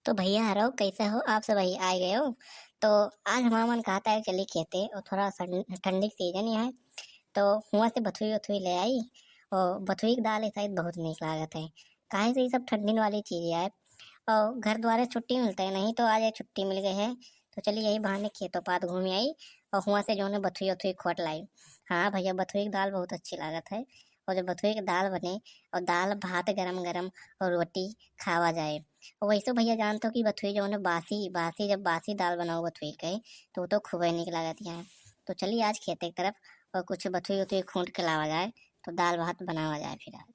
तो भैया हरो कैसे हो आप सब भाई आ गए हो। तो आज हमारा मन कहता है चली खेते और थोड़ा ठंडी सीजन ही है। तो हुआ से बथुई उथुई ले आई। और बथुई की दाल शायद बहुत नीक लागत है। काहे से ये सब ठंडी वाली चीज है। और घर द्वारे छुट्टी मिलते है नहीं तो आज ये छुट्टी मिल गई है। तो चलिए यही बहाने खेतों पात घूम आई। और हुआ से जो है बथुई उथुई खोट लाई। हाँ भैया बथुई की दाल बहुत अच्छी लागत है। और जब बथुई की दाल बने और दाल भात गरम गरम और रोटी खावा जाए। और वैसे भैया जानते हो कि बथुई जो है बासी बासी जब बासी दाल बनाओ बथुई के तो वो तो खूब ही निक लागत है। तो चलिए आज खेते की तरफ और कुछ बथुई उथुई खूंट के लावा जाए। तो दाल भात बनावा जाए फिर आज।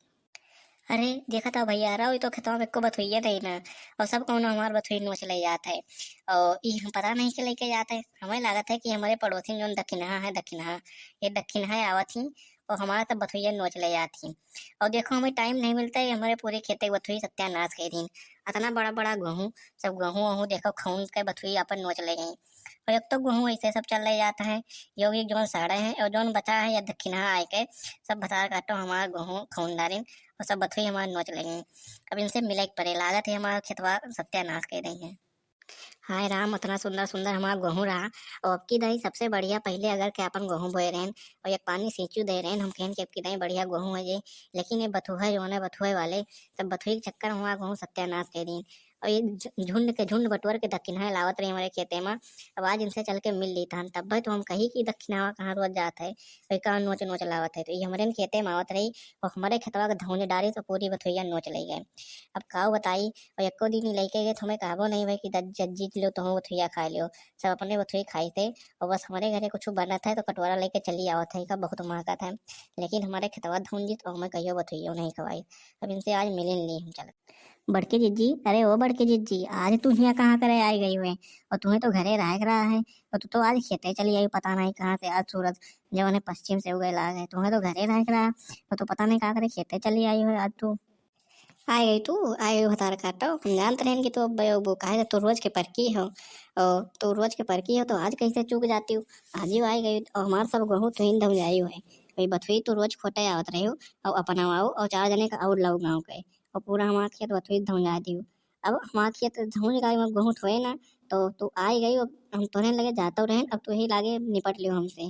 अरे देखा था भैया रहा तो खेतवा में को बथुइया नहीं ना। और सब कौन हमार बथुई नोच ले जाता है। और ये हम पता नहीं के लेके जाते है हमें लागत है कि हमारे पड़ोसी जो दक्षिणहा ये दक्षिणहा आवत थी। और हमारा सब बथुइया नोच ले जाती। और देखो हमें टाइम नहीं मिलता है हमारे पूरे खेते बथुई सत्यानाश के दिन। इतना बड़ा बड़ा गेहूं सब गेहूं वहूं देखो खून के बथुई अपन नोच ले गई। और अब तो गेहूं ऐसे सब चल रहे जाता है। योगी जोन साड़े हैं और जोन बचा है या दक्षिणहा आए के सब बता काटो हमारा गेहूं खूनदारिन। और सब बथुई हमारे नोच लेंगे। अब इनसे मिले के परे लागत है हमारा खेतवा सत्यानाश कर रही है। हाय राम इतना सुंदर सुंदर हमारा गेहूं रहा। और अब की दही सबसे बढ़िया पहले अगर के अपन गेहूं बोए रहें और ये पानी सींचू दे रहे हम कहन के अब की दही बढ़िया गेहूं है ये। लेकिन ये बथुआ जो है बथुए वाले सब बथुई के चक्कर में हमारा गेहूं सत्यानाश कर दी। और ये झुंड के झुंड बटवर के दक्षिणा लावत रही हमारे खेते में। अब आज इनसे चल के मिल ली था तब भाई तो हम कही कि दक्षिणा कहाँ रोज जात है और कहाँ नोच नोच लावत है। तो ये हमारे खेते में आवत रही और हमारे खेतवा के धौने डारी तो पूरी बथुइया नोच ले गए। अब काऊ बताई और एको दिन ही लेके गए तो हमें कहबो नहीं भाई कि जीत लो तो हम बथुइया खा लियो। सब अपने बथुई खाई थे। और बस हमारे घरे कुछ बनत है तो कटोरा लेके चली आवत है का बहुत महका था। लेकिन हमारे खेतवा धुन जी तो हमें कहियो बथुइयो नहीं खवाई। अब इनसे आज मिलन ली हम चल। बड़के जिज्जी अरे ओ बड़के जिज्जी आज तू यहाँ कहाँ करे आई गई हुए। और तुम्हें तो घरे रह रहा है। और तू तो आज खेते चली आई पता नहीं कहाँ से आज सूरज जो है पश्चिम से उगे लाग है तुम्हें तो घरे रह रहा। और तू पता नहीं कहाँ करे खेते चली आई हो आज तू। आई गई तू आई गई बता काटो हम जानते रहे कि तू अब वो काहे तू रोज के परकी हो। और तू रोज के परकी हो तो आज कैसे चूक जाती हूँ। आज ही आई गई और हमार सब गेहूँ तुहिन धम जाई है भाई बथुई तू रोज खोटे आवत रही हो। और अपना आओ और 4 जने का और लाओ गाँव के। और पूरा हमारा खेत बथुई धम जाती हूँ। अब हमारा खेत धम जाए में गेहूँ ठोए ना। तो तू आई गई और हम तुरंत लगे जाते रहे अब तू ही लागे निपट लियो हमसे।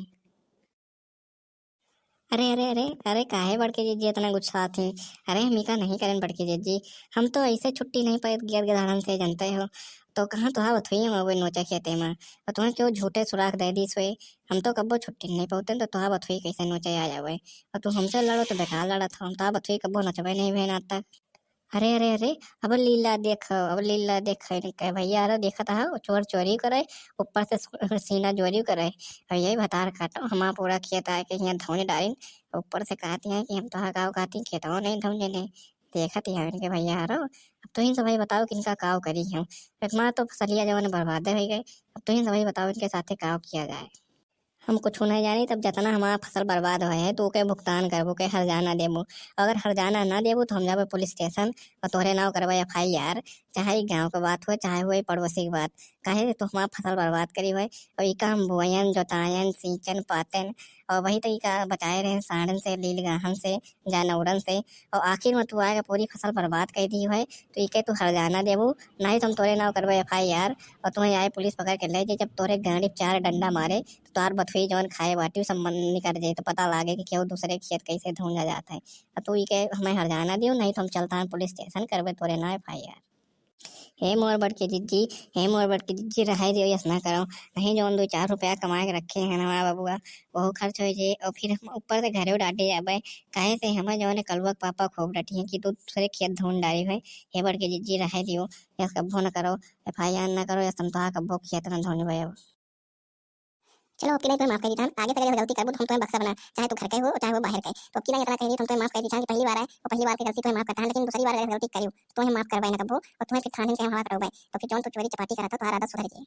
अरे काहे बड़के जीजी इतना गुस्सा थी। अरे हम का नहीं करें बड़के जीजी। हम तो ऐसे छुट्टी नहीं पाए गिर गिधारन से जानते हो। तो कहाँ तुहा बथुई में वो नोचा खेते में और तुम्हें क्यों झूठे सुराख दे दी सोए। हम तो कब्बो छुट्टी नहीं पाते तो तुहा बथुई कैसे नोचे आ जावे। और तू हमसे लड़ो तो बेकार लड़ा था हम तुहा बथुई कब्बो नचबे नहीं भेन आता। अरे अब लीला देख कहे भैया अरे देखा था वो चोर चोरी करे ऊपर से सीना चोरी करे। और यही बता काटो हमारा पूरा खेत आके यहाँ धोने डाली। ऊपर से कहती हैं कि हम तो गाँव कहती खेतों नहीं धोने ने। देखा थी इनके भैया हरो अब तो ही सब बताओ कि इनका काव करी हूँ। तुम्हारा तो फसलिया जो है बर्बाद हो गई। अब तो ही सब बताओ इनके साथे काव किया जाए। हम कुछ नहीं जानी तब जितना हमारा फसल बर्बाद हुआ है तो ओके भुगतान करबो के हर्जाना देबो। अगर हर्जाना ना देबो तो हम जाबे पुलिस स्टेशन और तोहरे नाव करबे FIR। चाहे गांव के बात हो चाहे हुए पड़ोसी की बात। काहे तो हमारा फसल बर्बाद करी हुए। और इका हम बोयन जोतायन सींचन पातन। और वही तो इका बचाए रहे साड़न से लील गाहन से जानवरन से। और आखिर में तू आएगा पूरी फसल बर्बाद कर दी है तो इके तू हर्जाना देबो। नहीं तो हम तोरे नाव करबे FIR। और तुम्हें आए पुलिस पकड़ के ले जाए जब तोरे गाड़ी 4 डंडा मारे तो तार बथुई जवन खाए बाटी सब मन निकल जाए तो पता लागे कि क्यों दूसरे खेत कैसे ढूंढा जाता है। और तू इके हमें हर्जाना दियो नहीं तो हम चलता है पुलिस स्टेशन करबे तोरे ना FIR। हे मोर बड़के जिज्जी रहाई दियो यस ना करो। नहीं जो 2-4 रुपया कमा के रखे हैं हमारा बबुआ वो खर्च हो जाए और फिर हम ऊपर से घरे डांटे जाबे। काहे से हमें जो है कलुआ के पापा खूब डटी है कि तू दूसरे खेत ढूंढ डाली है। हे बड़के जिज्जी रहाई दियो यस कब्बो न करो FIR ना करो यस तुम तो कब्बो खेत न ढूंढ भाई। चलो अब की नहीं तुम्हें माफ कर दी जान आगे से अगर गलती करबो तो हम तुम्हें बख्शा बना चाहे तू घर का हो चाहे वो बाहर का तो अब की नहीं इतना कह दी तुम तुम्हें माफ कर दी जान कि पहली बार है और पहली बार की गलती तुम्हें माफ करता है लेकिन दूसरी बार अगर गलती करी तो तुम्हें माफ करवाई ना कब्बो और तुम्हें फिर थाने में हवा करो भाई तो फिर जौन तू चोरी चपाटी करा था तो आदत सुधर गई।